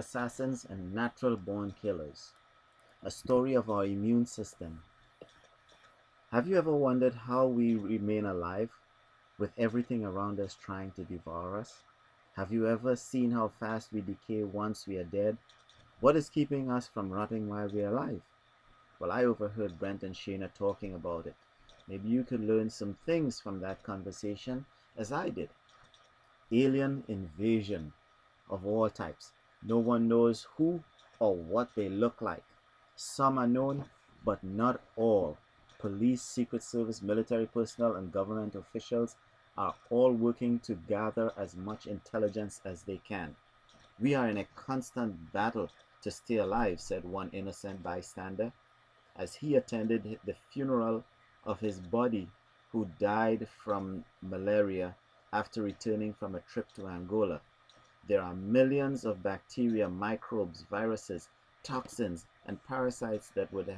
assassins and natural born killers. A story of our immune system. Have you ever wondered how we remain alive with everything around us trying to devour us? Have you ever seen how fast we decay once we are dead? What is keeping us from rotting while we are alive? Well, I overheard Brent and Shayna talking about it. Maybe you could learn some things from that conversation as I did. Alien invasion of all types. No one knows who or what they look like. Some are known, but not all. Police, Secret Service, military personnel, and government officials are all working to gather as much intelligence as they can. We are in a constant battle to stay alive, said one innocent bystander, as he attended the funeral of his buddy who died from malaria after returning from a trip to Angola. There are millions of bacteria, microbes, viruses, toxins, and parasites that would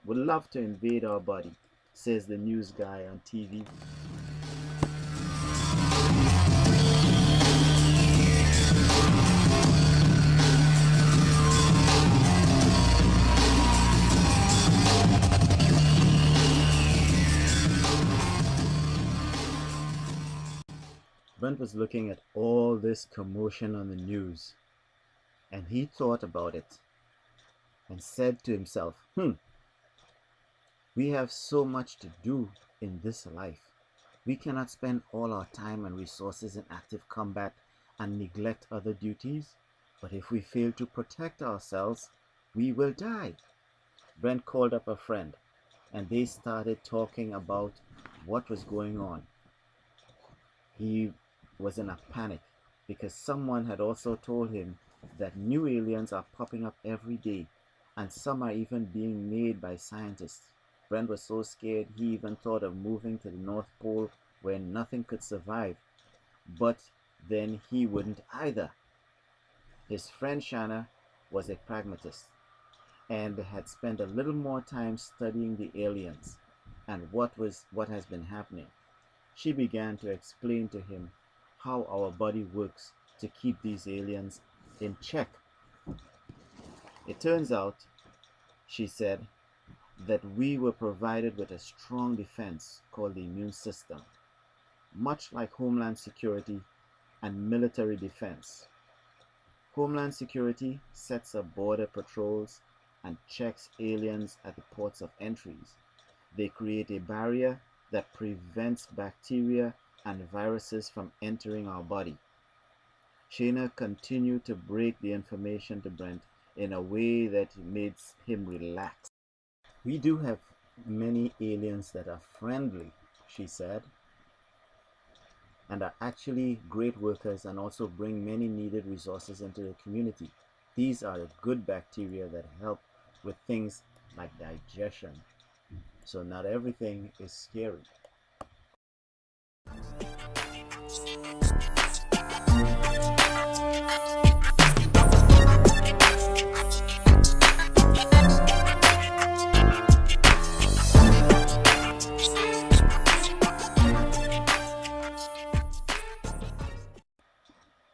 love to invade our body, says the news guy on TV. Brent was looking at all this commotion on the news, and he thought about it and said to himself, we have so much to do in this life. We cannot spend all our time and resources in active combat and neglect other duties. But if we fail to protect ourselves, we will die. Brent called up a friend, and they started talking about what was going on. He was in a panic because someone had also told him that new aliens are popping up every day, and some are even being made by scientists. Brent was so scared he even thought of moving to the North Pole where nothing could survive, but then he wouldn't either. His friend Shanna was a pragmatist and had spent a little more time studying the aliens and what has been happening. She began to explain to him how our body works to keep these aliens in check. It turns out, she said, that we were provided with a strong defense called the immune system, much like Homeland Security and military defense. Homeland Security sets up border patrols and checks aliens at the ports of entries. They create a barrier that prevents bacteria and viruses from entering our body. Shayna continued to break the information to Brent in a way that made him relax. We do have many aliens that are friendly, she said, and are actually great workers and also bring many needed resources into the community. These are the good bacteria that help with things like digestion. So not everything is scary.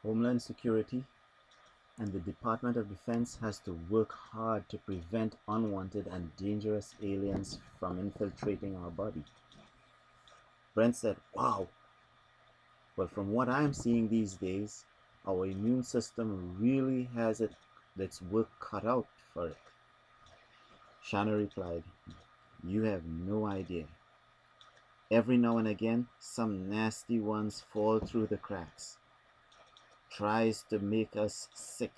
Homeland Security and the Department of Defense has to work hard to prevent unwanted and dangerous aliens from infiltrating our body. Brent said, wow. Well, from what I'm seeing these days, our immune system really has its work cut out for it. Shanna replied, you have no idea. Every now and again, some nasty ones fall through the cracks. Tries to make us sick.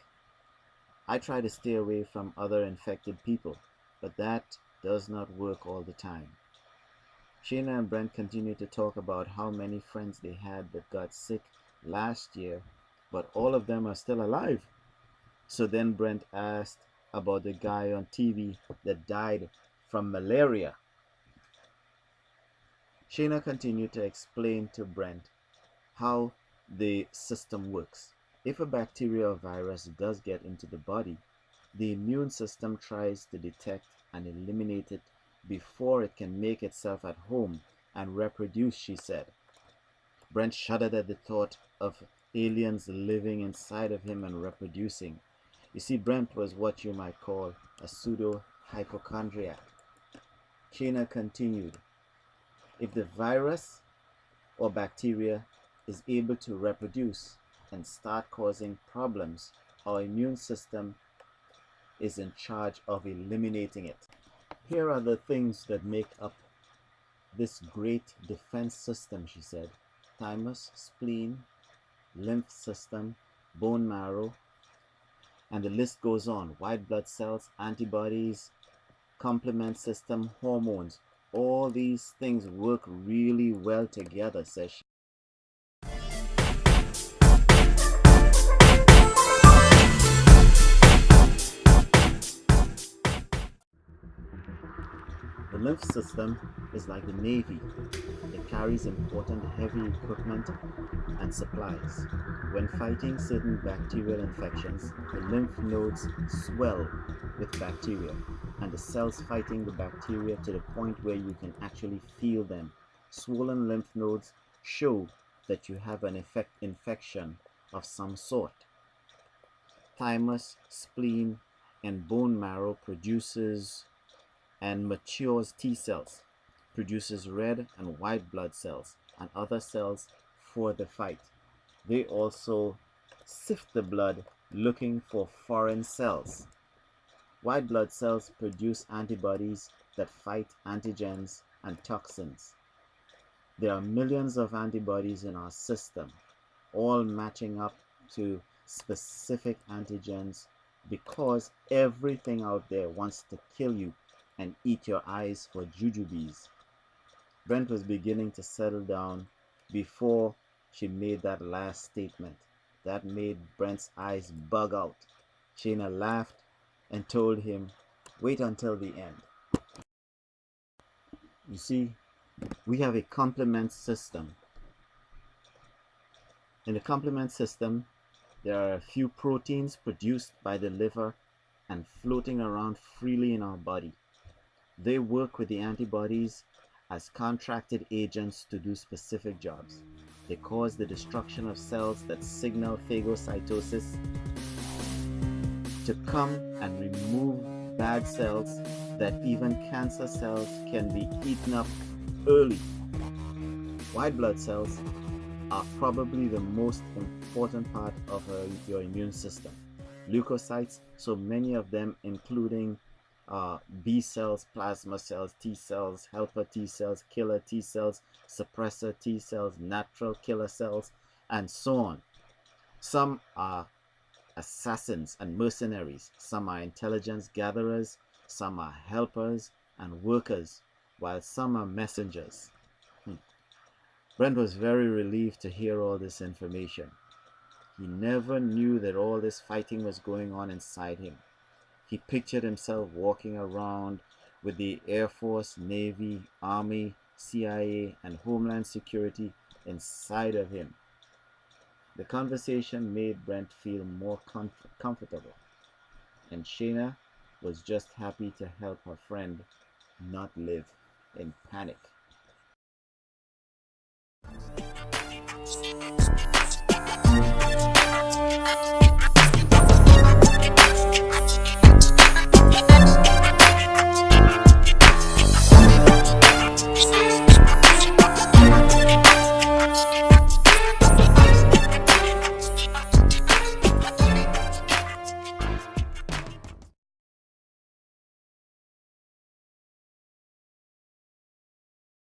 I try to stay away from other infected people, but that does not work all the time. Shayna and Brent continued to talk about how many friends they had that got sick last year, but all of them are still alive. So then Brent asked about the guy on TV that died from malaria. Shayna continued to explain to Brent how the system works. If a bacteria or virus does get into the body, the immune system tries to detect and eliminate it before it can make itself at home and reproduce, she said. Brent shuddered at the thought of aliens living inside of him and reproducing. You see, Brent was what you might call a pseudo-hypochondriac. Shayna continued, if the virus or bacteria is able to reproduce and start causing problems, our immune system is in charge of eliminating it. Here are the things that make up this great defense system, she said. Thymus, spleen, lymph system, bone marrow, and the list goes on. White blood cells, antibodies, complement system, hormones. All these things work really well together, says she. The lymph system is like the Navy. It carries important heavy equipment and supplies. When fighting certain bacterial infections, the lymph nodes swell with bacteria, and the cells fighting the bacteria to the point where you can actually feel them. Swollen lymph nodes show that you have an infection of some sort. Thymus, spleen, and bone marrow produces and matures T cells, produces red and white blood cells and other cells for the fight. They also sift the blood looking for foreign cells. White blood cells produce antibodies that fight antigens and toxins. There are millions of antibodies in our system, all matching up to specific antigens because everything out there wants to kill you and eat your eyes for jujubes. Brent was beginning to settle down before she made that last statement. That made Brent's eyes bug out. Shayna laughed and told him, wait until the end. You see, we have a complement system. In the complement system, there are a few proteins produced by the liver and floating around freely in our body. They work with the antibodies as contracted agents to do specific jobs. They cause the destruction of cells that signal phagocytosis to come and remove bad cells that even cancer cells can be eaten up early. White blood cells are probably the most important part of your immune system. Leukocytes, so many of them including B cells, plasma cells, T cells, helper T cells, killer T cells, suppressor T cells, natural killer cells, and so on. Some are assassins and mercenaries. Some are intelligence gatherers. Some are helpers and workers, while some are messengers. Brent was very relieved to hear all this information. He never knew that all this fighting was going on inside him. He pictured himself walking around with the Air Force, Navy, Army, CIA, and Homeland Security inside of him. The conversation made Brent feel more comfortable, and Shayna was just happy to help her friend not live in panic.